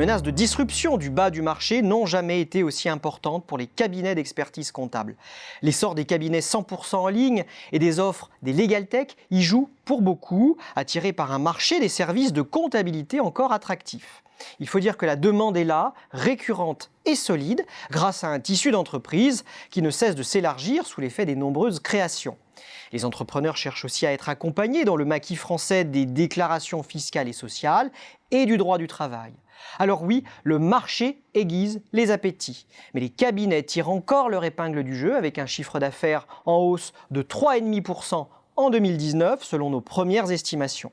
menaces de disruption du bas du marché n'ont jamais été aussi importantes pour les cabinets d'expertise comptable. L'essor des cabinets 100% en ligne et des offres des legaltech y jouent pour beaucoup, attirés par un marché des services de comptabilité encore attractif. Il faut dire que la demande est là, récurrente et solide, grâce à un tissu d'entreprises qui ne cesse de s'élargir sous l'effet des nombreuses créations. Les entrepreneurs cherchent aussi à être accompagnés dans le maquis français des déclarations fiscales et sociales et du droit du travail. Alors oui, le marché aiguise les appétits, mais les cabinets tirent encore leur épingle du jeu avec un chiffre d'affaires en hausse de 3,5% en 2019 selon nos premières estimations.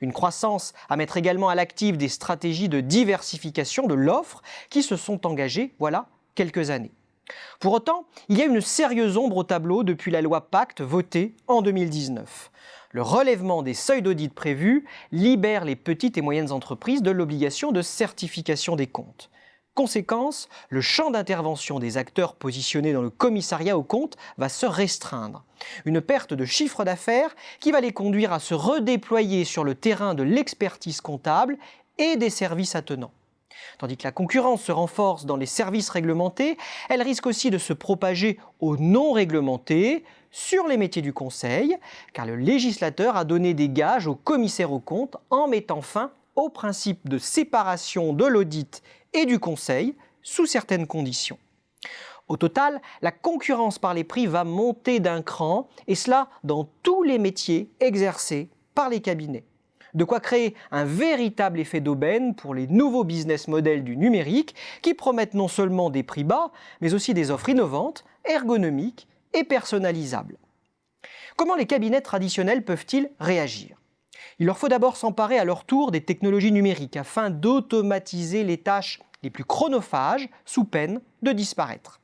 Une croissance à mettre également à l'actif des stratégies de diversification de l'offre qui se sont engagées voilà quelques années. Pour autant, il y a une sérieuse ombre au tableau depuis la loi Pacte votée en 2019. Le relèvement des seuils d'audit prévus libère les petites et moyennes entreprises de l'obligation de certification des comptes. Conséquence, le champ d'intervention des acteurs positionnés dans le commissariat aux comptes va se restreindre. Une perte de chiffre d'affaires qui va les conduire à se redéployer sur le terrain de l'expertise comptable et des services attenants. Tandis que la concurrence se renforce dans les services réglementés, elle risque aussi de se propager aux non réglementés sur les métiers du conseil, car le législateur a donné des gages aux commissaires aux comptes en mettant fin au principe de séparation de l'audit et du conseil sous certaines conditions. Au total, la concurrence par les prix va monter d'un cran, et cela dans tous les métiers exercés par les cabinets. De quoi créer un véritable effet d'aubaine pour les nouveaux business models du numérique qui promettent non seulement des prix bas, mais aussi des offres innovantes, ergonomiques et personnalisables. Comment les cabinets traditionnels peuvent-ils réagir ? Il leur faut d'abord s'emparer à leur tour des technologies numériques afin d'automatiser les tâches les plus chronophages sous peine de disparaître.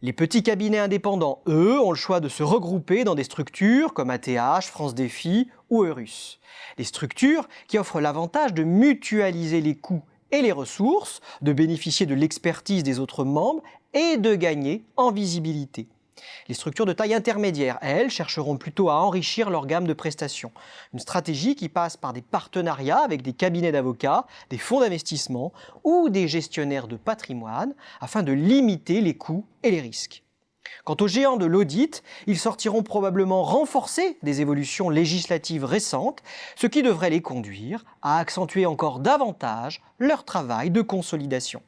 Les petits cabinets indépendants, eux, ont le choix de se regrouper dans des structures comme ATH, France Défi ou Eurus. Des structures qui offrent l'avantage de mutualiser les coûts et les ressources, de bénéficier de l'expertise des autres membres et de gagner en visibilité. Les structures de taille intermédiaire, elles, chercheront plutôt à enrichir leur gamme de prestations. Une stratégie qui passe par des partenariats avec des cabinets d'avocats, des fonds d'investissement ou des gestionnaires de patrimoine afin de limiter les coûts et les risques. Quant aux géants de l'audit, ils sortiront probablement renforcés des évolutions législatives récentes, ce qui devrait les conduire à accentuer encore davantage leur travail de consolidation.